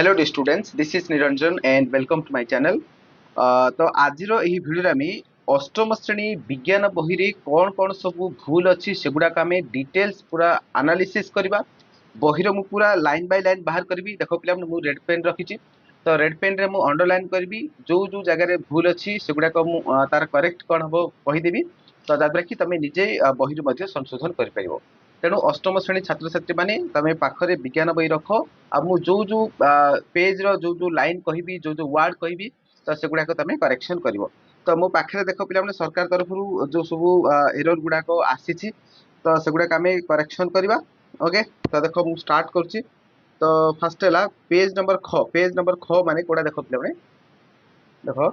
Hello dear students, this is Niranjan and welcome to my channel. तो आजिर एही video रे आमी अष्टम श्रेणी विज्ञान बही रे कोन सब भूल अछि सेगुडा का आमे डिटेल्स पूरा एनालिसिस करबा। बही रो मु पूरा लाइन बाय लाइन बाहर करबी। देखो पिला मु रेड पेन रखिछि, तो रेड पेन रे मु अंडरलाइन करबी। जो जो जगह रे भूल अछि सेगुडा को मु तार करेक्ट कोन हबो कहि देबी, तो जाद्रा कि तमे निजे बही रो मध्ये संशोधन करि परिबो। तेणु अष्टम श्रेणी छात्र छात्री माने तमे पाखरे विज्ञान बही रखो। आ मु जो जो पेज रो जो जो लाइन कहबी, जो जो वर्ड कहबी, तो सेगुडा को तमे करेक्शन करिवो। तो मो पाखरे देखो पिला माने सरकार तरफ जो सब एरर गुडा को आसीछि, तो सेगुडा का आमे करेक्शन करबा। ओके, तो देखो मु स्टार्ट करछि। तो फर्स्ट हैला पेज नंबर ख माने कोडा देखो पिला माने देखो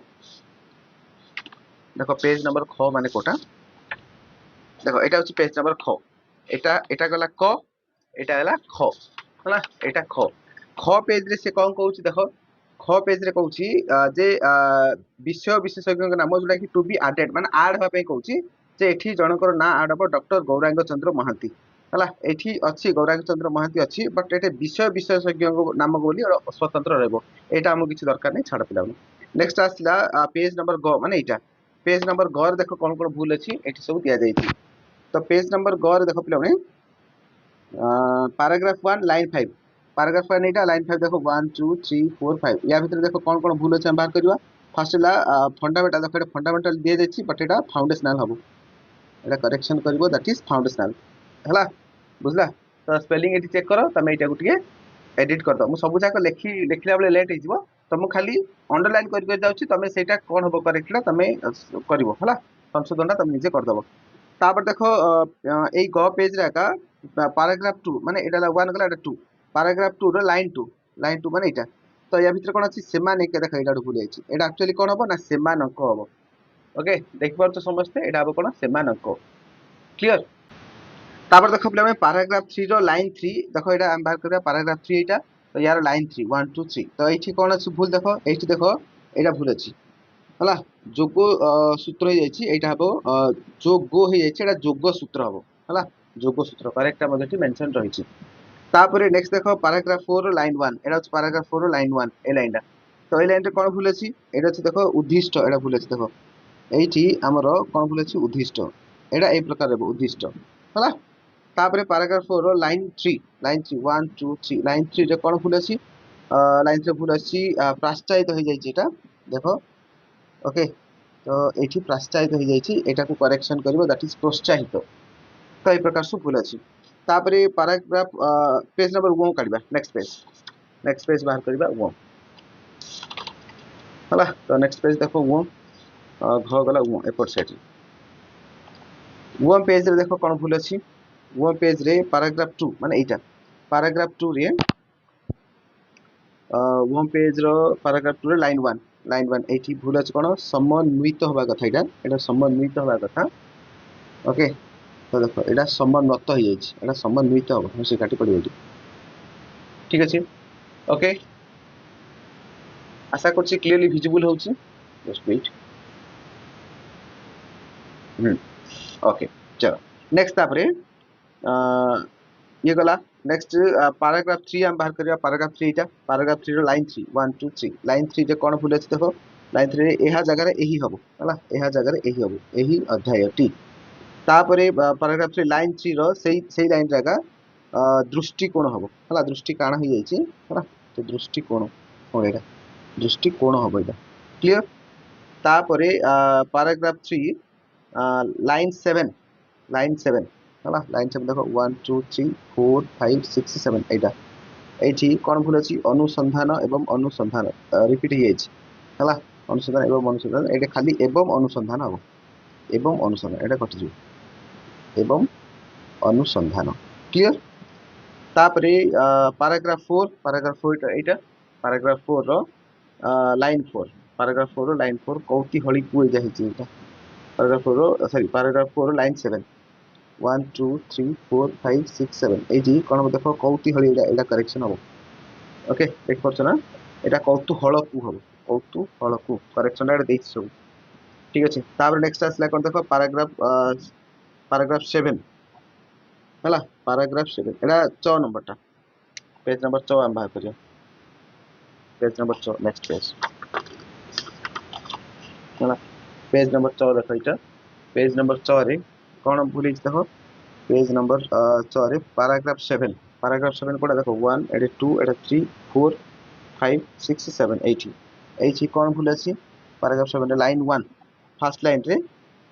देखो पेज नंबर ख माने कोटा देखो एटा होछि पेज नंबर ख। एटा एटा गला क, एटा हला ख हला। एटा ख ख पेज रे से कोन कहउछि देखो। ख पेज रे कहउछि जे विषय विशेषज्ञ नाम जोडा कि टू बी एडेड माने ऐड होबा पे कहउछि जे एठी जनकर ना ऐड हबो डॉक्टर गौरांग चंद्र महांती हला। एठी अछि गौरांग चंद्र महांती अछि, बट एटे विषय विशेषज्ञ नाम बोली स्वतंत्र रहबो। एटा हमु किछि दरकार नै, छाड़ पिला। नेक्स्ट आसला पेज नंबर ग माने एटा पेज नंबर ग रे देखो कोन कोन भूल अछि एठी सब दिया जायछि। तो पेज नंबर ग रे देखो पिला पैराग्राफ 1 लाइन 5 पैराग्राफ 1 एटा लाइन 5 देखो 1 2 3 4 5 या भीतर देखो कोन कोन भूल अछि हम बाहर करबा। फर्स्ट ला फंडामेंटल देखो एटा फंडामेंटल दिया जायछि, बट एटा फाउंडेशनल हबो। एटा करेक्शन करबो, दैट इज फाउंडेशनल हला। बुझला? तो स्पेलिंग एटी चेक करो, तमे एटा गुटिए एडिट कर दो। मु सब जाक लिखला बेले लेट हे जिवो, तो मु खाली अंडरलाइन कर कर जाउछि। तमे सेटा कोन हबो करेक्टला तमे करबो हला। संशोधन तमे निजे कर दबो। तापर देखो एई ग पेज रे का पैराग्राफ 2 माने एटा ला 1 गला एटा 2 पैराग्राफ 2 रो लाइन 2 माने एटा। तो या भीतर कोन अछि सेमाने के देखो एटा भूल जायछि। एटा एक्चुअली कोन हबो ना सेमानक हबो। ओके, देख पारछ समझते एटा हबो कोन सेमानक। क्लियर? तापर देखो पिला पैराग्राफ 3 रो लाइन 3 देखो एटा हम बाहर करबा। पैराग्राफ 3 एटा, तो यार लाइन 3 1 2 3। तो एठी कोन अछि भूल देखो, एठी देखो एटा भूल अछि हला। जोगो सूत्र हे जायछि, एटा हबो जोगो हे जायछि, एटा जोगो सूत्र हबो हला। जोगो सूत्र करेक्ट मध्यठी मेंशन रहिछि। तापरे नेक्स्ट देखो पैराग्राफ 4 रो लाइन 1 एटा अछि पैराग्राफ 4 रो लाइन 1 ए लाइनटा। तो ए लाइन रे कोन भूल अछि एटा अछि देखो उद्दिष्ट, एटा भूल अछि देखो। एठी हमरो कोन भूल अछि उद्दिष्ट, एटा ए प्रकार रहबो उद्दिष्ट हला। तापरे पैराग्राफ 4 रो लाइन 3 1 2 3 लाइन 3 रे कोन भूल अछि लाइन 3 भूल अछि प्राश्चायित हो जायछि एटा देखो। ओके, तो एठी प्राश्चायित हो जायछि, एटा को करेक्शन करबो, दैट इज प्रोत्साहित। तो ए प्रकार से भूल अछि। तापरे पैराग्राफ पेज नंबर 1 काढबा। नेक्स्ट पेज बाहर करबा 1 हला। तो नेक्स्ट पेज देखो 1 घ गला 1 एपर साइड 1 पेज रे देखो कोन भूल अछि। 1 पेज रे पैराग्राफ 2 माने एटा पैराग्राफ 2 रे 1 पेज रो पैराग्राफ 2 रे लाइन 1 एठी भूल अछि कोन समन्वित होबा कथा। एटा समन्वित होबा कथा। ओके, तो देखो एटा समन्वित हो जायछि, एटा समन्वित हो हम से काटी पड़ियो एठी। ठीक अछि। ओके, आशा करछि क्लियरली विजिबल होछि। Just wait. ओके, चलो नेक्स्ट तापरे ये गला। नेक्स्ट पैराग्राफ 3 हम बाहर करिया। पैराग्राफ 3 एटा पैराग्राफ 3 रो लाइन 3 1 2 3 लाइन 3 जे कोन भूल अछि देखो। लाइन 3 रे एहा जगह रे एही हबो हला। एहा जगह रे एही हबो, एही अध्यायटी। तापरे पैराग्राफ 3 लाइन 3 रो सेही लाइन जगह दृष्टिकोण हबो हला। दृष्टि काण हो जायछि हला। तो दृष्टिकोण हो एटा दृष्टिकोण हबो एटा। क्लियर? तापरे पैराग्राफ 3 लाइन 7 हला। लाइन 7 देखो 1 2 3 4 5 6 7 एटा। एठी कोन भूल अछि अनुसंधान एवं अनुसंधान रिपीट हो जायछि हला। अनुसंधान एवं अनुसंधान एटा खाली एवं अनुसंधान हबो। एवं अनुसंधान एटा कटि जो एवं अनुसंधान। क्लियर? तापरे पैराग्राफ 4 एटा पैराग्राफ 4 रो लाइन 4 पैराग्राफ 4 रो लाइन 4 कौतूहली को जाहिछि एटा। पैराग्राफ 4 रो सॉरी पैराग्राफ 4 रो लाइन 7 1 2 3 4 5 6 7 एजी कोन देखो कौतूहली एटा करेक्शन हबो। ओके, देख परछ ना एटा कौतूहल को हबो। कौतूहल को करेक्शन एटा देछि सब। ठीक अछि। तापर नेक्स्ट आसला कोन देखो पैराग्राफ 7 हला। पैराग्राफ 7 एटा 6 नंबर टा पेज नंबर 6 हम बाहर करिया। पेज नंबर 6 नेक्स्ट पेज है पेज नंबर 6 देखो इटा पेज नंबर 6 रे कोन भूली देखो पेज नंबर 6 रे पैराग्राफ 7 कोडा देखो 1 एडे 2 एडे 3 4 5 6 7 8 एठी कोन भूल अछि पैराग्राफ 7 रे लाइन 1 फर्स्ट लाइन रे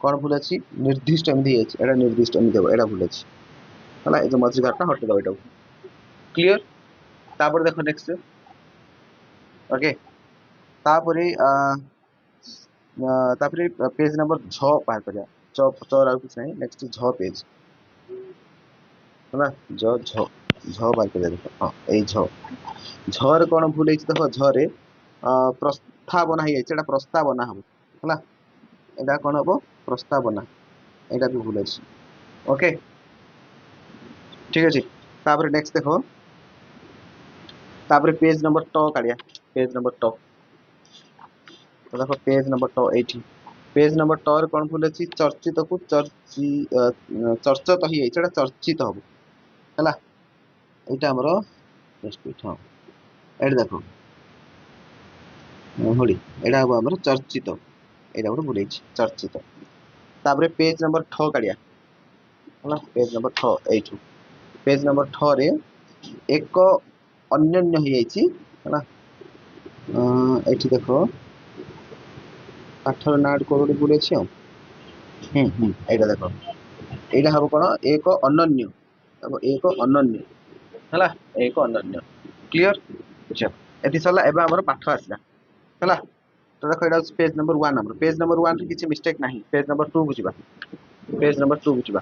कोन भूल अछि निर्दिष्ट एमदी अछि एडा निर्दिष्ट एमदी देबो एडा भूल अछि हला ए जो मझी घाटा हटे दो एटा क्लियर तापर देखो नेक्स्ट ओके तापरे तापरे पेज नंबर 6 पार करिया 6 और कुछ नहीं नेक्स्ट 6 पेज है जो 6 6 पार करिया देखो हां ए 6 6 रे कोन भूल अछि देखो 6 रे प्रस्तावना है एटा प्रस्तावना हम हला एटा कोन हबो प्रस्तावना एटा भी भूल अछि ओके ठीक अछि तापर नेक्स्ट देखो तापर पेज नंबर 2 काढिया पेज नंबर 2 तो देखो पेज नंबर 2 80 पेज नंबर 2 रे कोन भूल अछि चर्चित को चर्चित ही एटा चर्चित हबो हला एटा हमरो नेक्स्ट हां एटा देखो होली एटा हबो हमरो चर्चित एटा हमरो भूल अछि चर्चित तापर पेज नंबर 6 काढिया हला पेज नंबर 6 80 पेज नंबर 6 रे एक अन्योन्य ही आइछि हला एठी देखो पाठर नाड कोड बोले छी एटा देखो एटा हबो कोन एक अनन्य अब एक अनन्य हला एक अनन्य क्लियर अच्छा एति सला एबा हमर पाठ आसला हला तो देखो एटा पेज नंबर 1 हमर पेज नंबर 1 रे किछि मिस्टेक नाही पेज नंबर 2 बुझिबा पेज नंबर 2 बुझिबा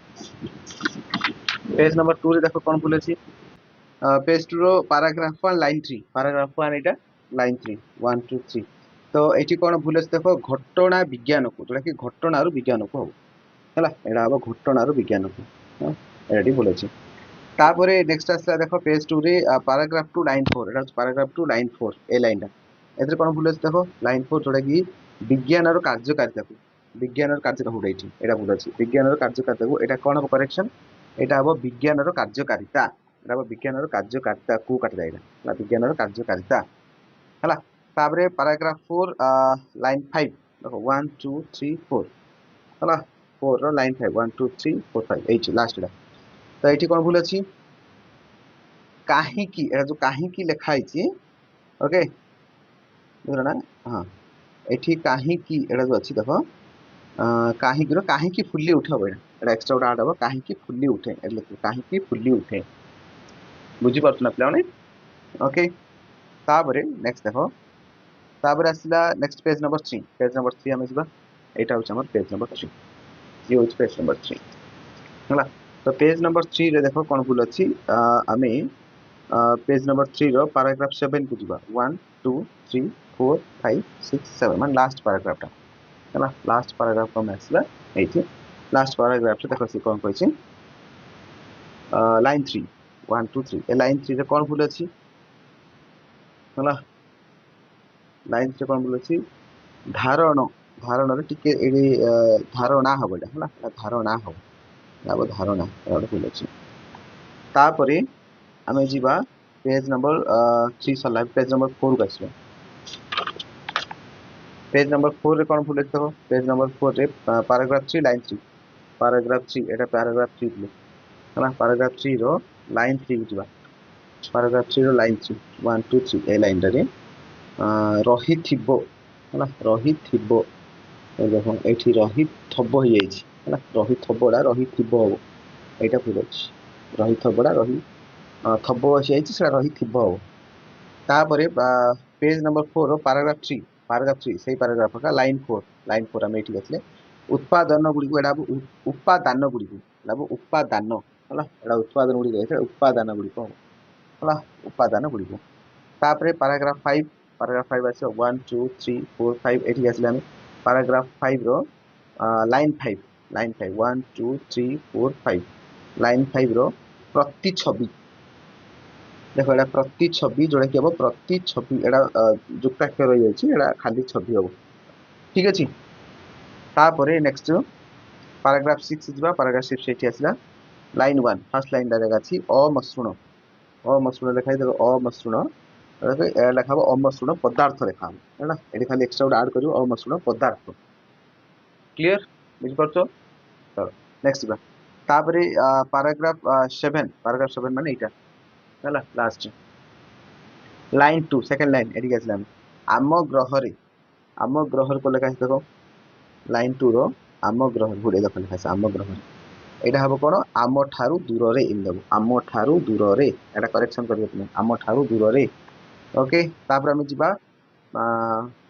पेज नंबर 2 रे देखो कोन बोले छी पेज 2 रो पैराग्राफ 1 लाइन 3 पैराग्राफ 1 एटा लाइन 3 1 2 3 तो एठी कोन भूल अछि देखो घटना विज्ञान को जोटा कि घटनारू विज्ञान को हला एडा अब घटनारू विज्ञान को एडी भूल अछि तापरे नेक्स्ट आसला देखो पेज 2 रे पैराग्राफ 2 लाइन 4 एडा पैराग्राफ 2 लाइन 4 ए लाइन दा एथरे कोन भूल अछि देखो लाइन 4 जोटा कि विज्ञान और कार्यकारिता को विज्ञान और कार्यकारिता हो एठी एडा भूल अछि विज्ञान और कार्यकारिता को एटा कोन हो करेक्शन एटा अब विज्ञान और कार्यकारिता एडा अब विज्ञान और कार्यकारिता को काट जाइला विज्ञान और कार्यकारिता हला तापरे पैराग्राफ 4 लाइन 5 देखो 1 2 3 4 हला 4 रो लाइन 5 1 2 3 4 5 8 लास्ट डा तो एठी कोन भूल अछि काहे की एटा जो काहे की लिखा आइछि ओके बुझला ना हां एठी काहे की एटा जो अछि देखो काहे की काहे की फुल्ली उठबो एटा एक्स्ट्रा उडा आडबो काहे की फुल्ली उठे एटा काहे की फुल्ली उठे बुझि परछना प्लाने ओके तापरे नेक्स्ट देखो तापर आसला नेक्स्ट पेज नंबर 3 हम जिबा एटा होछ हमर पेज नंबर 3 ये होछ पेज नंबर 3 हला तो पेज नंबर 3 रे देखो कोन भूल अछि आमे पेज नंबर 3 रो पैराग्राफ 7 को जिबा 1 2 3 4 5 6 7 मान लास्ट पैराग्राफ टा हला लास्ट पैराग्राफ को आसला एठी लास्ट पैराग्राफ से देखो से कोन कहै छै लाइन 3 1 2 3 ए लाइन 3 रे कोन भूल अछि हला लाइन से कोन बोले छी धारण धारण रे टिके एडी धारणा हबडा हला धारणा हो अब धारणा एडा बोले छी तापरे हमें जीवा पेज नंबर 3 सला पेज नंबर 4 को आसबा पेज नंबर 4 रे कोन बोले देखो पेज नंबर 4 रे पैराग्राफ 3 लाइन 3 पैराग्राफ 3 एटा पैराग्राफ 3 ले हला पैराग्राफ 3 रो लाइन 3 को जीवा पैराग्राफ 3 रो लाइन 3 1 2 3 ए लाइन रे रही थिबो हला रही थिबो ए देखो एठी रही थबो हो जाई छी हला रही थबोडा रही थिबो हो एटा पूरा अछि रही थबोडा रही थबो अछि आइछि सेटा रही थिबो हो तापरे पेज नंबर 4 रो पैराग्राफ 3 सही पैराग्राफ का लाइन 4 हम एठी गछले उत्पादन गुडी को एडा उपादान गुडी को लाबो उपादान हला एडा उत्पादन गुडी गइছে उपादान गुडी को हला उपादान गुडी को तापरे पैराग्राफ 5 आसे 1 2 3 4 5 एठी आसले हम पैराग्राफ 5 रो लाइन 5 1 2 3 4 5 लाइन 5 रो प्रति छवि देखो एडा प्रति छवि जोडा कि हबो प्रति छवि एडा जुक्ताक्षर रहि जाई छी एडा खाली छवि हबो ठीक अछि तापरे नेक्स्ट पैराग्राफ 6 जिबा पैराग्राफ 6 एठी आसला लाइन 1 फर्स्ट लाइन डायरेक्ट अछि अमसृण लेखाई देखो अमसृण ଲେଖା ହବ ଅମସୃଣ ପଦାର୍ଥ ଲେଖା ହବ ହେଲା। ଏଠି ଖାଲି ଏକ୍ସଟ୍ରା ଗୋଟେ ଆଡ୍ କରିବ ଅମସୃଣ ପଦାର୍ଥ। କ୍ଲିୟର ବୁଝିପାରୁଛ? ଚलो ନେକ୍ସଟ ଯିବା। ତାପରେ ପାରାଗ୍ରାଫ 7 ମାନେ ଏଇଟା ହେଲା ଲାଷ୍ଟ ଲାଇନ୍ 2 ସେକେଣ୍ଡ ଲାଇନ୍ ଏଠିକି ଆସିଲା ଆମ ଗ୍ରହରେ କୋ ଲେଖା ଅଛି ଦେଖ ଲାଇନ୍ 2 ର ଆମ ଗ୍ରହ ଘୋଡେଇ ଦେଖ ଲେଖା ଅଛି ଆମ ଗ୍ରହରେ। ଏଇଟା ହବ କଣ ଆମ ଠାରୁ ଦୂରରେ ଏମିତି ହବ ଆମ ଠାରୁ ଦୂରରେ ଏଟା କରେକ୍ସନ କରିବ ତୁମେ ଆମ ଠାରୁ ଦୂରରେ। ଓକେ ତାପରେ ଆମେ ଯିବା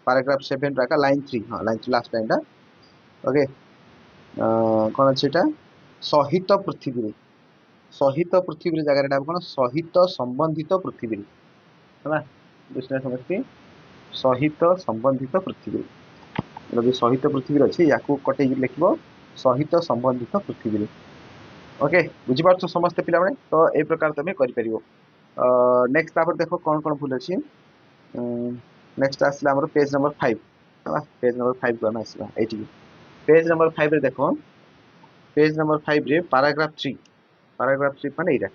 ପାରାଗ୍ରାଫ 7 ର ଲାଇନ୍ 3 ହଁ ଲାଇନ୍ 3 ଲାଷ୍ଟ ଲାଇନ୍ ଟା। ଓକେ କଣ ଅଛି ଏଟା ସହିତ ପୃଥିବୀରେ ଜାଗାରେ କଣ ସହିତ ସମ୍ବନ୍ଧିତ ପୃଥିବୀରେ ହେଲା ବୁଝିଲେ ସମସ୍ତେ ସହିତ ସମ୍ବନ୍ଧିତ ପୃଥିବୀରେ ଯଦି ସହିତ ପୃଥିବୀରେ ଅଛି ୟାକୁ କଟେଇକି ଲେଖିବ ସହିତ ସମ୍ବନ୍ଧିତ ପୃଥିବୀରେ। ଓକେ ବୁଝିପାରୁଛ ସମସ୍ତେ ପିଲାମାନେ ତ ଏଇ ପ୍ରକାର ତମେ କରିପାରିବ। ନେକ୍ସଟ ତାପରେ ଦେଖ କଣ କଣ ଭୁଲ ଅଛି। ନେକ୍ସଟ ଆସିଲା ଆମର ପେଜ ନମ୍ବର 5 ହେଲା ପେଜ ନମ୍ବର 5 କୁ ଆମେ ଆସିବା ଏଇଠିକି। पेज नंबर 5 रे देखो पेज नंबर 5 रे पैराग्राफ 3 माने एटा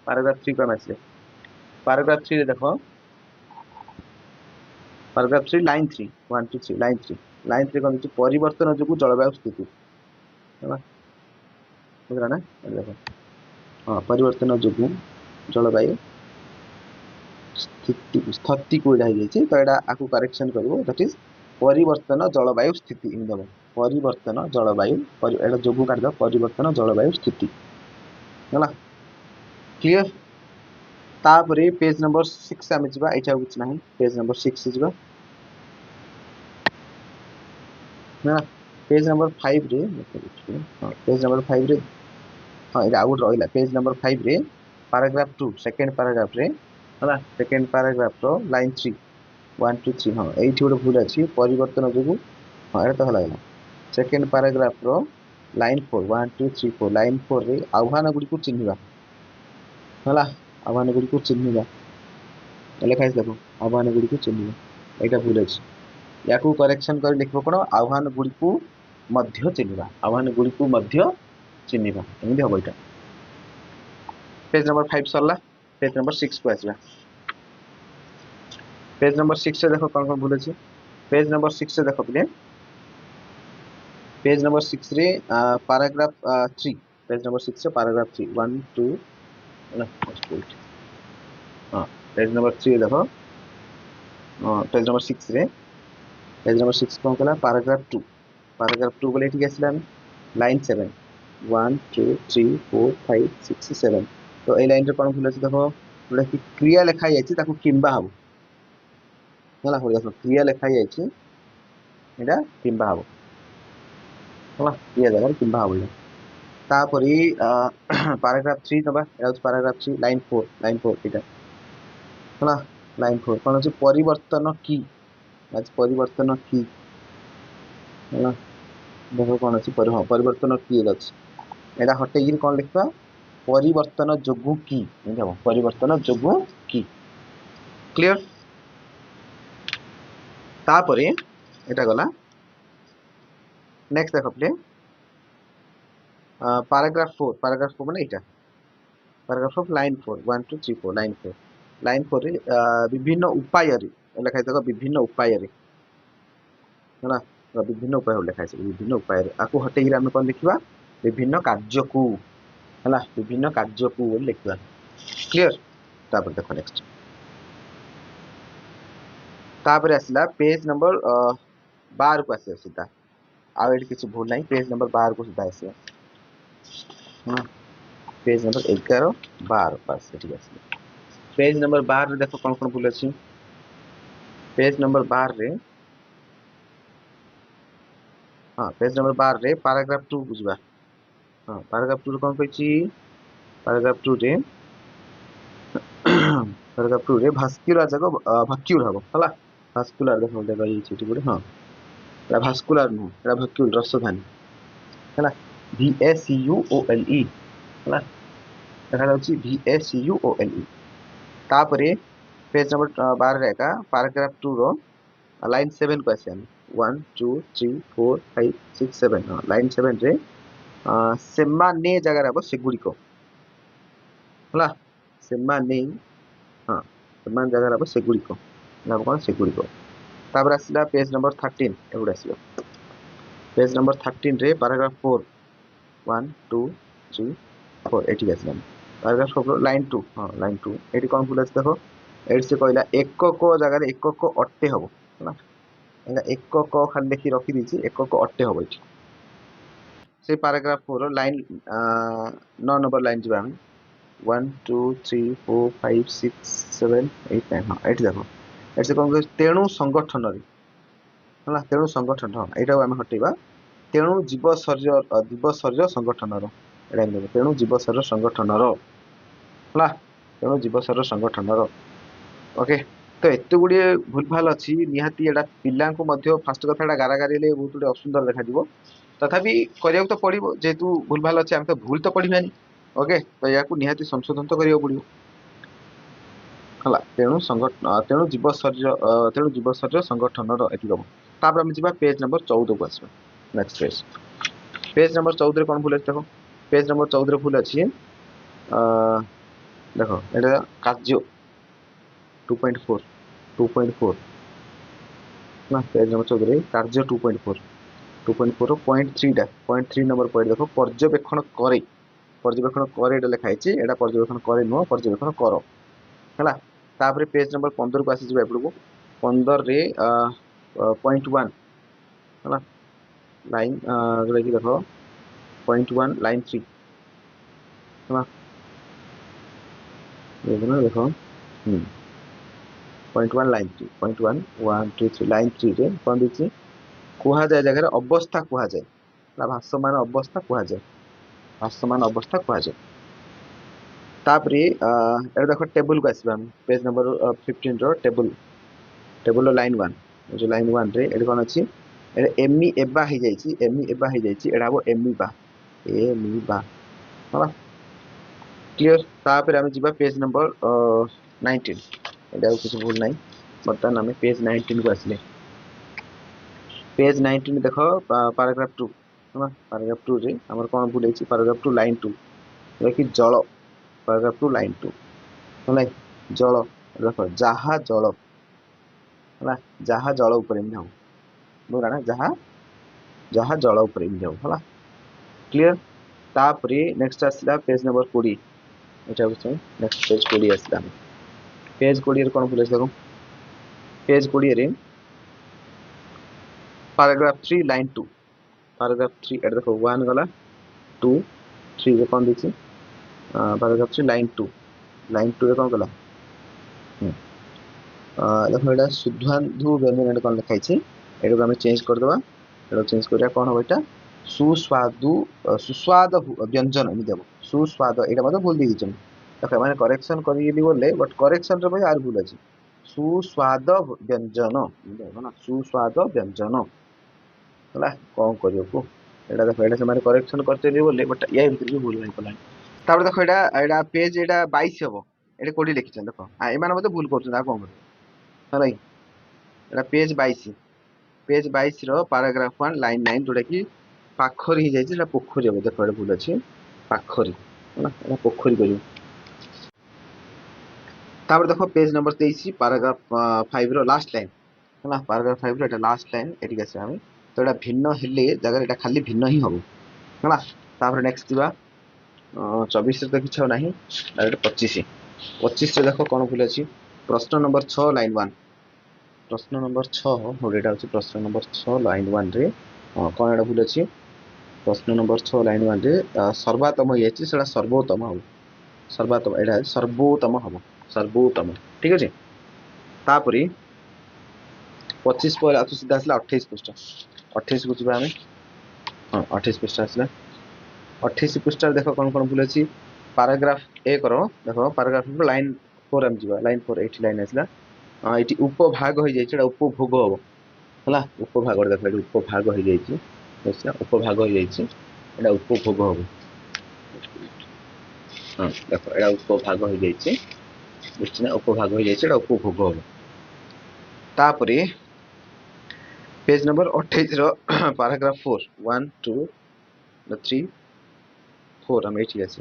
पैराग्राफ 3 को आसे पैराग्राफ 3 रे देखो पैराग्राफ 3 लाइन 3 1 2 3 लाइन 3 कोन परिवर्तन जोगु जलवायु स्थिति हैला बुझला ना देखो हां परिवर्तन जोगु जलवायु स्थिति को इडा हे तो एडा आकु करेक्शन करिवो दैट इज परिवर्तन जलवायु स्थिति इन दबो परिवर्तन जलवायु एडा जोगु काट दो परिवर्तन जलवायु स्थिति हैला क्लियर। तापरे पेज नंबर 6 आमे जिबा एटा कुछ नाही पेज नंबर 6 जिबा ना पेज नंबर 5 रे हां पेज नंबर 5 रे हां एटा आउट रहिला पेज नंबर 5 रे पैराग्राफ 2 सेकंड पैराग्राफ रे हला सेकंड पैराग्राफ रो लाइन 3 1 2 3 हां एठी गोटे भूल अछि परिवर्तन जोगु हां एटा तो हला सेकंड पैराग्राफ रो लाइन 4 1 2 3 4 लाइन 4 रे आह्वान गुडी को चिन्हिबा हला आह्वान गुडी को चिन्हिबा लेखा देखो आह्वान गुडी को चिन्हिबा एटा भूल अछि याकू करेक्शन कर लिखबो कोन आह्वान गुडी को मध्य चिन्हिबा आह्वान गुडी को मध्य चिन्हिबा एमि हबो एटा। पेज नंबर 5 सरला पेज नंबर 6 को आसीबा पेज नंबर 6 से देखो कोन कोन भूल अछि पेज नंबर 6 से देखो प्ले पेज नंबर 6 रे पैराग्राफ 3 पेज नंबर 6 से पैराग्राफ 3 1 2 हां पेज नंबर 3 देखो पेज नंबर 6 रे पेज नंबर 6 कोन कला पैराग्राफ 2 बोले ठीक आसीला लाइन 7 1 2 3 4 5 6 7 तो ए लाइन रे कोन भूल अछि देखो जोटा कि क्रिया लिखा जायछि ताको किंबा हबो होला हो देखो क्रिया लिखा जायछि एटा किंबा हबो होला क्रिया जगह किंबा हबो तापरी पैराग्राफ 3 दबा एटा पैराग्राफ 3 लाइन 4 एटा होला लाइन 4 कोन अछि परिवर्तन की आज परिवर्तन की होला देखो कोन अछि परिवर्तन की अछि एटा हटे गिर कोन लिखबा परिवर्तन जोगु की देखो परिवर्तन जोगु की क्लियर। तापरे एटा गला नेक्स्ट देखो प्ले पैराग्राफ 4 माने एटा पैराग्राफ ऑफ लाइन 4 1 2 3 4 लाइन 4 रे विभिन्न उपाय रे लेखा देखो विभिन्न उपाय रे होला विभिन्न उपाय लेखा छै विभिन्न उपाय रे आकु हटे गिर हम कोन लिखबा विभिन्न कार्य को होला विभिन्न कार्य को लिखबा क्लियर। तापर देखो नेक्स्ट तापर आसला पेज नंबर 12 को आसे सीधा आ एठी किछ भूल नाही पेज नंबर 12 को सीधा आसे हां पेज नंबर 11 12 पास ठीक आसे पेज नंबर 12 रे देखो कोन कोन भूल अछि पेज नंबर 12 रे हां पेज नंबर 12 रे पैराग्राफ 2 बुझबा हां पैराग्राफ 2 रे कोन कहछि पैराग्राफ 2 रे पैराग्राफ 2 रे भास्कुलर जगह भाक्यूल हबो हला भास्कुलर देखो देखो ये छिटी गुडे हां एटा भास्कुलर नु एटा भाक्यूल रसधानी हला V A C U O L E हला देखा जाउछि V A C U O L E तापरे पेज नंबर 12 रे का पैराग्राफ 2 रो लाइन 7 को आसे 1 2 3 4 5 6 7 हां लाइन 7 रे सेमाने जगह रहबो सेगुडी को हला सेमाने हां समान जगह हम सेगुड़िक कौन सेगुड़िक आसला पेज नंबर 13 एगुड़ा आस पेज नंबर 13 रे पैराग्राफ 4 1 2 3 4 एटी आसला पैराग्राफ 4 लाइन 2 हाँ लाइन 2 ये कौन भूल अच्छे देख ये से कहला एकक जगह एकक अट्टे हम है एकक खाली देखिए रखी एकक अट्टे हम ये से पैराग्राफ 4 लाइन 9 नंबर लाइन जी 1 2 3 4 5 6 7 8 9 हाँ ये देख ये कौन कह तेणु संगठन है तेणु संगठन हाँ यहाँ आम हटेबा तेणु जीव शरीर संगठन तेणु जीव शरीर संगठन है तेणु जीव शरीर संगठन ओके तो एत गुड़े भूल भाल अच्छी निहाती एटा पिला फास्ट कथा गारागारी बहुत गुटे असुंदर देखा तथापि करने तो पड़ो जेहेतु भूल भाल अच्छे आम तो भूल तो पढ़ानी ओके तो या निहाती संशोधन तो करा पड़ो है तेणु जीव शरीर संगठन तापर आम जा पेज नंबर 14 को आसवा नेक्स्ट पेज नंबर 14 कौन भूल अच्छे देख पेज नंबर 14 भूल अच्छी देख ये कार्य 2.4 2.4 ना पेज नंबर 14 कार्य 2.4 2.4 0.3 नंबर पॉइंट देख पर्यवेक्षण करे ये लिखाई एटा पर्यवेक्षण करे नुह पर्यवेक्षण कर है तापर पेज नंबर 15 को आसी एपड़ू 15 रे पॉइंट 1 है लाइन जोटा कि देख पॉइंट 1 लाइन 3 है देख पॉइंट 1 लाइन 3 पॉइंट 1 1 2 3 लाइन 3 रे कौन देखिए कह जाए जगह अवस्था कह जाए भाषमान अवस्था कह जाए भाषमान अवस्था कह जाए तापर ये देख टेबुल को आसवा पेज नंबर 15 रो टेबुल लाइन 1 जो लाइन 1 रे ये कौन अच्छी एमी एबा हो जाए एमी एबा हो जाए एटा हम एमी बा है क्लीयर तापर आम जा पेज नंबर 19 एटा किसी भूल ना बर्तमान आम पेज 19 को आसले पेज 19 देख पैराग्राफ 2 है पैराग्राफ 2 रे हमर कौन भूल है पैराग्राफ 2 लाइन 2 कि जल पैराग्राफ 2 लाइन 2 है जल देख जहा जल है जहा जल उपर बुरा ना जहा जहा जल उपर है क्लीयर तापर नेक्स्ट आसला पेज नंबर 20 यहाँ नेक्स्ट पेज 20 आसला पेज 20 कौन भूल देख पेज 20 पैराग्राफ 3 लाइन 2 पैराग्राफ 3 एट देख 1 गला 2 3 रे कौन देखिए पैराग्राफ 3 लाइन 2 रे कौन गला देख ये शुद्धांधु व्यंजन कौन लिखाई ये आम चेंज करदे ये चेंज करा कौन हम यहाँ सुस्वादु सुस्वाद व्यंजन एम देव सुस्वाद यहाँ भूल दे देख मैंने करेक्शन करी बोले बट करेक्शन आर भूल अच्छे सुस्वाद व्यंजन ना सुस्वाद व्यंजन है कौन कर देख ये करेक्शन करते बोले बट या भितर भी भूल नहीं कला देख यहाँ पेज यहाँ 22 हम ये कौटी लिखी देख एम भूल कर कौन कर है पेज 22 पैराग्राफ 1 लाइन 9 जोटा कि पाखरी हो जाए पोखरी हम देख भूल अच्छे पाखरी है पोखरी कर देख पेज नंबर 23 पैराग्राफ 5 रो लास्ट लाइन है पैराग्राफ 5 रो लास्ट लाइन ये आस तो यहाँ भिन्न हेले जगह यहाँ खाली भिन्न ही हम है नेक्स्ट जा 24 तो किसी ना डायरेक्ट 25 देख कौन भूल अच्छी प्रश्न नंबर 6 लाइन 1 प्रश्न नंबर 6 यहाँ हूँ प्रश्न नंबर 6 लाइन 1 रे कौन यहाँ भूल अच्छी प्रश्न नंबर 6 लाइन 1 रे सर्वातम हो जाए सर्वोत्तम हम सर्वातम यहाँ सर्वोत्तम हम सर्वोत्तम ठीक अच्छे तापर 25 पर सीधा आसला 28 पृष्ठ 28 को जाए हाँ 28 पृष्ठ आसला 28 पृष्ठ देख कौन कौन भूल अच्छी पैराग्राफ 1 देख पैराग्राफ लाइन 4 आम जा लाइन 4 8 लाइन आसला ये उपभाग हो जाए उपभोग हम है उपभाग देख ये उपभाग हो जाए उपभाग हो जाए उपभोग हम हाँ देख यहाँ उपभाग हो जाए बुझे उपभाग हो जाए उपभोग हम तापर पेज नंबर 28 पैराग्राफ 4 1 2 3 4 आम ये आस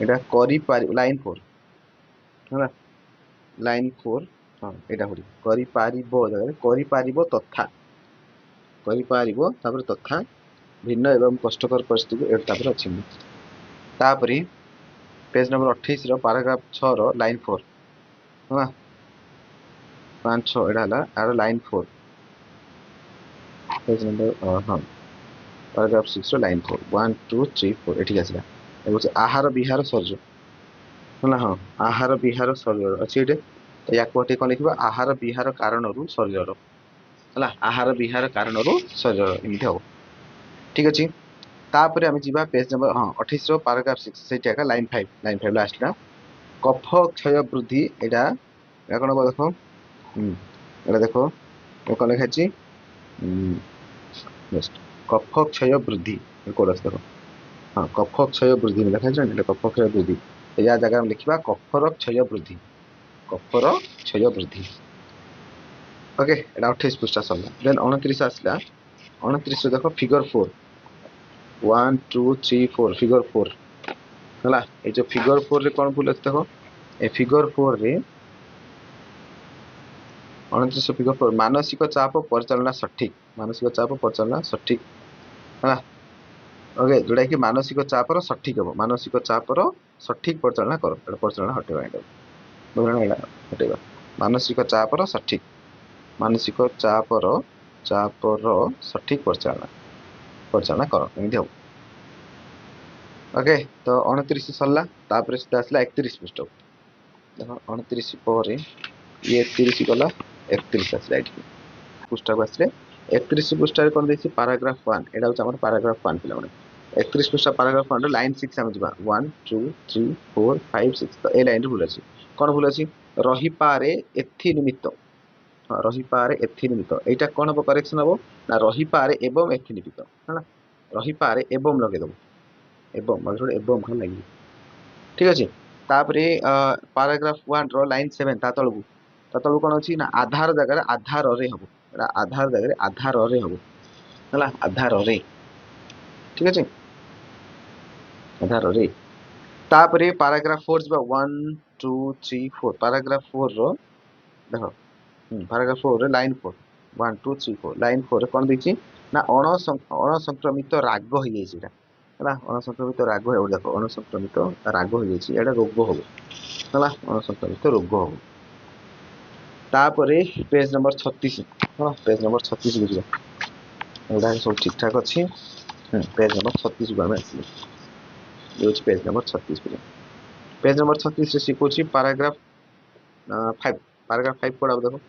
यहाँ लाइन 4 ହେଲା ଲାଇନ୍ 4 ହଁ ଏଇଟା ହୁଡ଼ି କରିପାରିବ ଜାଗାରେ କରିପାରିବ ତାପରେ ତଥା ଭିନ୍ନ ଏବଂ କଷ୍ଟକର ପରିସ୍ଥିତି ଏଇଟା ତାପରେ ଅଛି ତାପରେ पेज नंबर 28 रो पैराग्राफ 6 रो लाइन 4 हा 5 6 एडा हला आरो लाइन 4 पेज नंबर हां पैराग्राफ 6 रो लाइन 4 1 2 3 4 एठी आसला एबो आहार विहार सर्ज हला हां आहार विहार शरीर अछि एटे तो या कोटे कोन लिखबा आहार विहार कारणरू शरीर हला आहार विहार कारणरू शरीर इमिति हो ठीक अछि तापर हम जीवा पेज नंबर हां 28 रो पैराग्राफ 6 सेटा का लाइन 5 लास्ट ला कफ क्षय वृद्धि एटा कौन देखो एटा देखो कौन लिखा कफ क्षय वृद्धि कौन देखो हाँ कफ क्षय वृद्धि लिखा कफ क्षय वृद्धि या जगह लिखा कफर क्षय वृद्धि ओके एटा 28 पृष्ठ सरला देन 29 आसला 29 देखो फिगर 4 1 2 3 4 फिगर 4 हला ए जो फिगर 4 रे कोन भूल अछि देखो ए फिगर 4 रे 29 फिगर 4 मानसिक चाप परिचालना सठिक हला ओके जोडा कि मानसिक चाप रो सठिक हो मानसिक चाप रो सठिक परिचालना करो एटा परिचालना हटेबा एटा बुझना एटा हटेबा मानसिक चाप रो सठिक सठिक परिचालना करो एमिति हो ओके तो 29 सरला तापर से आसला 31 पृष्ठ देखो 29 पर ये 31 गला 31 आसला एठी पृष्ठ को आसले 31 पृष्ठ रे कोन देछि पैराग्राफ 1 एटा होछ हमर पैराग्राफ 1 पिला माने 31 पृष्ठ पैराग्राफ 1 रे लाइन 6 हम जिबा 1 2 3 4 5 6 तो ए लाइन रे भूल अछि कोन भूल अछि रही पारे एथि निमित्त रही पारे एथि निमित्त एटा कोन हो करेक्शन हो ना रही पारे एवं एथि निमित्त हला रही पारे एवं लगे दो एवं मतलब एवं भल लागि ठीक अछि तापरे पैराग्राफ 1 रो लाइन 7 ता तळु कोन अछि ना आधार जगह आधार रे हबो एटा आधार जगह आधार रे हबो हला आधार रे ठीक अछि आधार रे तापरे पैराग्राफ 4 जबा 1 2 3 4 पैराग्राफ 4 रो देखो पैराग्राफ 4 रे लाइन 4 1 2 3 4 लाइन 4 रे कोन दैछि ना अण संक्रमित राग होई जाय छिटा हला अण संक्रमित राग हो देखो अण संक्रमित राग होई जाय छि एटा रोग हो हला अण संक्रमित रोग हो तापरे पेज नंबर 36 हां पेज नंबर 36 बुझियो एडा सब ठीक ठाक अछि पेज नंबर 36 बामे आसी ये पेज नंबर 36 पेज नंबर 36 से सिकोछि पैराग्राफ 5 पैराग्राफ 5 पढा देखो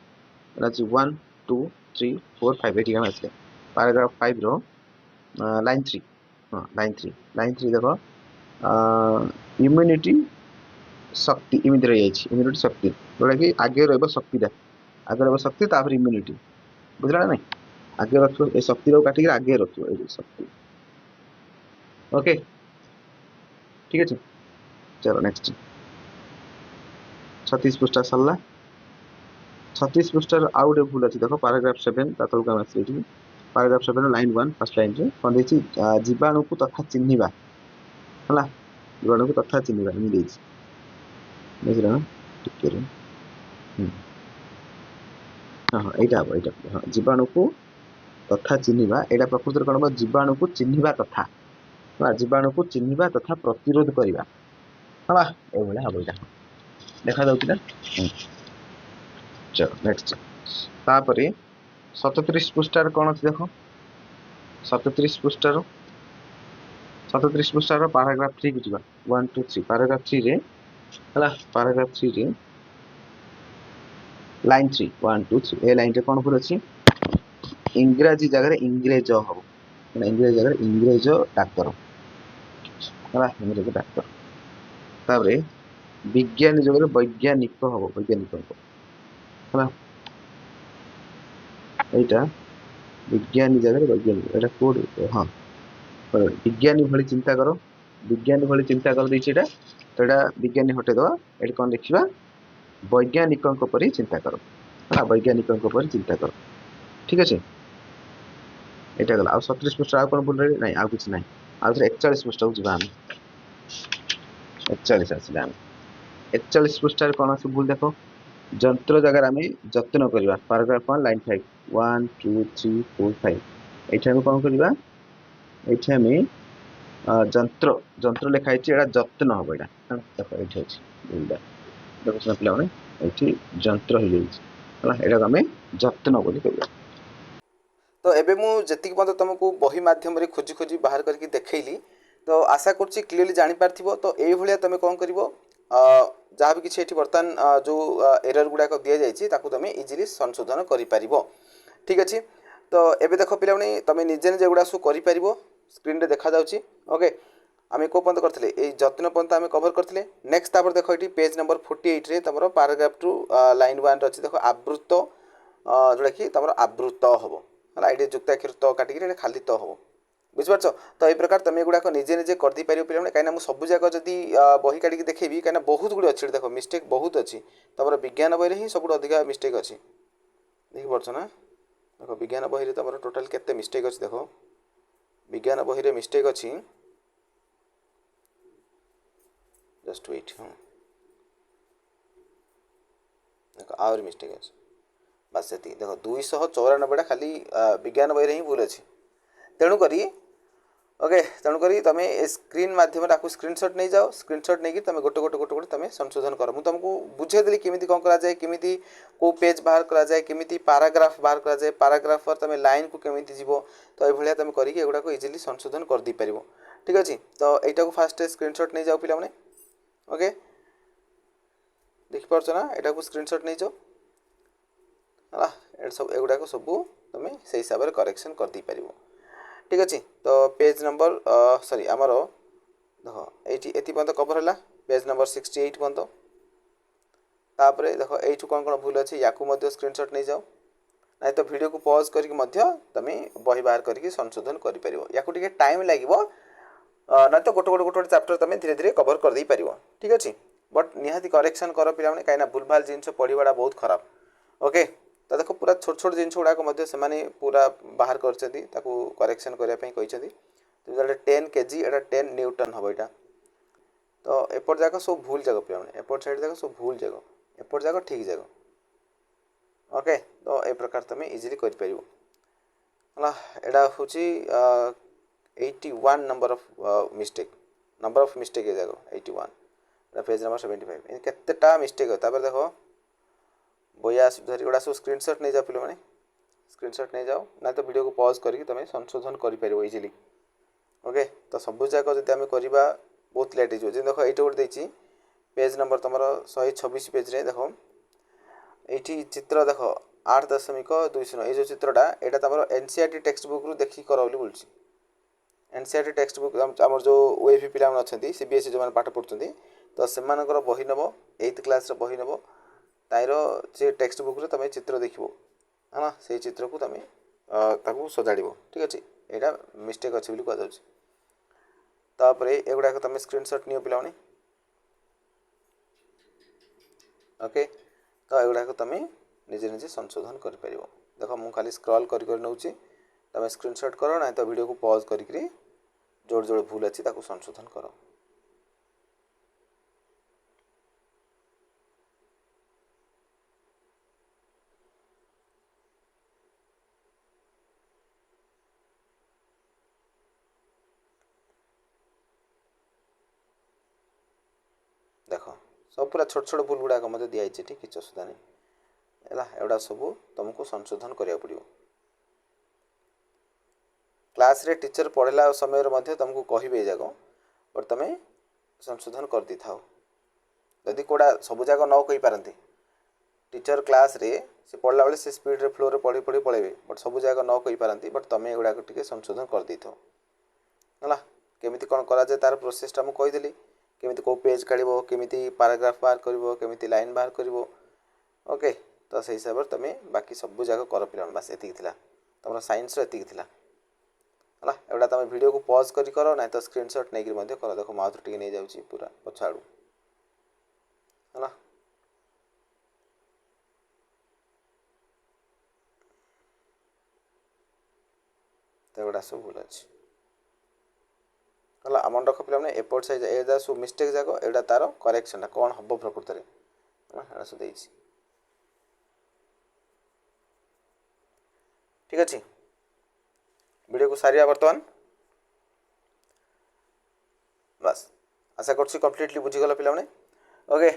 एटा 1 2 3 4 5 एटी हम आसी पैराग्राफ 5 रो लाइन 3 हां लाइन 3 देखो इम्यूनिटी शक्ति इमिति रही जाइछि इम्यूनिटी शक्ति जोडा कि आगे रहबो शक्तिटा आगे रहबो शक्ति तापर इम्यूनिटी बुझला नै आगे रखो ए शक्ति रो काटी के आगे रखो ए शक्ति ओके ठीक अछि चलो नेक्स्ट 36 पृष्ठ सरला 36 पृष्ठ आउट भूल अछि देखो पैराग्राफ 7 तातल का message paragraph 7 line 1 first line रे कोन देछि जीवाणु को तथा चिन्हिबा हला जीवाणु को तथा चिन्हिबा नि देछि बुझला ठीक रे हां एटा हां जीवाणु को तथा चिन्हिबा एटा प्रकृति कोन जीवाणु को चिन्हिबा तथा हला जीवाणु को चिन्हिबा तथा प्रतिरोध करिबा हला ए बोला हबो एटा देखा जाउति ना चलो नेक्स्ट तापरे 37 पृष्ठार कोन अछि देखो 37 पृष्ठार पैराग्राफ 3 किछबा 1 2 3 पैराग्राफ 3 रे हला पैराग्राफ 3 रे लाइन 3 1 2 3 ए लाइन रे कोन भूल अछि इंग्रजी जगह इंग्रेज हो ना इंग्रजी जगह इंग्रेज डाक्टर हला इंग्रेज डाक्टर तापरे विज्ञान जगह वैज्ञानिक हो वैज्ञानिक हला एटा विज्ञानी जगह वैज्ञानिक एटा कोड हां विज्ञानी भली चिंता करो दैछि एटा तो एटा विज्ञानी हटे दो एटा कोन लिखिबा वैज्ञानिकन को परि चिंता करो हला वैज्ञानिकन को परि चिंता करो ठीक अछि एटा गला आ 37 पृष्ठ आ कोन बोल रे नै आ कुछ नै आ 41 पृष्ठ हो जिबा हम 41 आसिला 41 पृष्ठार कौन से भूल देखो जंत्र जगह आम जत्न करवा पाराग्राफ 1 लाइन 5 1 2 3 4 5 ये कौन करवा ये आम जंत्र जंत्र लिखाई एटा जत्न हम यहाँ देखो ये अच्छी देखो पिला ये जंत्र हो जाए आम जत्न बोली कहवा तो एबे मु जतिक मत तुमको बही माध्यम रे खोजी खोजी बाहर करके देखैली तो आशा करछि क्लियरली जानि पारथिबो तो एई भलिया तमे कोन करिवो जहाँ भी किसी एठी बर्तमान जो एरर गुड़ाक दि जाइए ताकू तुम इजिली संशोधन कर ठीक अच्छे तो एबे देख पिलाने तुम निजे निजे गुड़ा सब कर स्क्रीन रे देखा जाउछि ओके आम कौ पर्यंत करते जत्न पर्यंत आम कभर करते नेक्स्ट तापर देख ये पेज नंबर 48 रे तुम पाराग्राफ टू लाइन 1 अच्छी देख आवृत्त जोटा कि तुम आवृत्त हम है ये जुक्ताक्षर त काटिक खाली त हम बुझिपार तो ये प्रकार तुम एगुड़ाक निजे निजे करदे पार पे कहीं सब जगह जदि बही काटिक देखेबी कहीं बहुत गुड़े अच्छे देख मिस्टेक बहुत अच्छी तुम विज्ञान बही ही सब अधिक मिस्टेक अच्छी देखिपार ना देख विज्ञान बही तुम टोटाल केते मिस्टेक अच्छी देख विज्ञान बही रे मिस्टेक अच्छी जस्ट वेट हाँ देख आहरी मिस्टेक अच्छी बस से देख 294 खाली विज्ञान बही ही भूल अच्छी तेणुक ओके तेणुक तुम स्क्रीन मध्यम स्क्रीनशॉट नहीं जाओ स्क्रीनशॉट नहीं कि तुम गोटे गोटे गोटे गोटे तुम संशोधन कर मुझे तुमको बुझेदेली केमी कौन कराए केमी को पेज बाहर कराए केमी पाराग्राफ बाहर कराए पाराग्राफ पर तुम लाइन को केमी जीव तो ये तुम करगुड़ा इजिली संशोधन कर दी पार ठीक अच्छे तो यहाँ को फास्ट स्क्रीनशॉट नहीं जाओ पिला ओके देखिपार ना यहाँ को स्क्रीनशॉट नहीं जाओ है सब एगुड़ाक सब तुम से हिसाब से करेक्शन कर दी पार ठीक अच्छे तो पेज नंबर सॉरी आमर देख ये पर्यंत कवर है पेज नंबर 68 पर्यंत तापर देख यू कौन कौन भूल अच्छे या स्क्रीनशॉट नहीं जाओ ना तो वीडियो को पॉज करके तुम बही बाहर करके संशोधन कर टाइम लगे ना तो गोटे गोटे गोटे चैप्टर तुम धीरे धीरे कवर कर दे पार ठीक अच्छे बट निहाती करेक्शन कर पे कहीं भूल भाल जिन पढ़ाटा बहुत खराब ओके तो देखो पूरा छोट छोट जिन गुड़ाक से पूरा बाहर करेक्शन करने तो 10 kg एटा 10 न्यूटन हम यहाँ तो एपट जाक सब भूल जगह पे एपट साइड जाक सब भूल जगह एपट जाक ठीक जगह ओके तो ये प्रकार तुम इजिली कर यहाँ हूँ 81 नंबर ऑफ मिस्टेक ये जगह 81 पेज नंबर 75 केतेटा मिस्टेक देखो 82 धरी गुड़ा सब स्क्रीनशॉट नहीं जाओ पे स्क्रीनशॉट नहीं जाओ ना तो वीडियो को पॉज करके तुम संशोधन कर इजिली ओके तो सब जाक जब आम करवा बहुत लेट हो देख ये गोटे पेज नंबर तुम 126 पेज रे देख ये चित्र देख 8.209 ये जो चित्रटा यहाँ तुम एनसीईआरटी टेक्स्ट बुक रू देखिए कर बोलूँ एनसीईआरटी टेक्स्ट बुक आम जो ओएफी पिला अच्छा सीबीएसई जो पाठ पढ़ुं तो से बही नब 8th क्लास बही नब तार से टेक्स्ट बुक रे तुम चित्र देख है से चित्र को तुम सजाड़ ठीक अच्छे यहाँ मिस्टेक अच्छे कह तापर एगुड़ाक तुम स्क्रीनशॉट नियो पिला ओके तो एगुड़ाक तुम निजे निजे संशोधन कर देख मुझे खाली स्क्रॉल कर नौची तुम स्क्रीनशॉट कर ना तो वीडियो को पॉज करी जोड़ जोड़ भूल अच्छी संशोधन कर देख सब पूरा छोट छोट भूल गुड़ाक मत दिखाई ठीक किसी असुविधा नहीं है एगुड़ा सब तुमको संशोधन करा पड़ो क्लास रे टीचर पढ़ला समय तुमको कहे जाक बट तुम संशोधन कर दी था जदि कौटा सब जाक न कही पारती टीचर क्लास रे से पढ़ला बेले से स्पीड रे फ्लो रे पढ़ी पढ़ी पढ़ेबे बट सब जाक न कही पारती बट तुम एगुड़ाक टे संशोधन कर दी था है केमी कौन कराए तार प्रोसेसटा मुझे कहीदेली केमी कौ पेज काढ़ केमी पाराग्राफ बाहर कर लाइन बाहर कर ओके तो से हिसाब से तुम बाकी सब जाक कर पे बास ये तुम साइंस एति है एगुड़ा तुम वीडियो को पॉज कर ना तो स्क्रीनशॉट नहीं कर देख माउथ टे नहीं जाऊँगी पूरा पछाड़ू है तो एगुड़ा सब भूल अच्छे ହେଲା ମନେ ରଖ ପିଲାମାନେ ଏପଟ ସାଇଜ୍ ଏଇଟା ସବୁ ମିଷ୍ଟେକ୍ ଯାକ ଏଇଟା ତାର କରେକ୍ସନ୍ଟା କ'ଣ ହେବ ପ୍ରକୃତରେ ହେଲା ସବୁ ଦେଇଛି। ଠିକ୍ ଅଛି, ଭିଡ଼ିଓକୁ ସାରିବା ବର୍ତ୍ତମାନ। ବାସ୍, ଆଶା କରୁଛି କମ୍ପ୍ଲିଟଲି ବୁଝିଗଲ ପିଲାମାନେ। ଓକେ।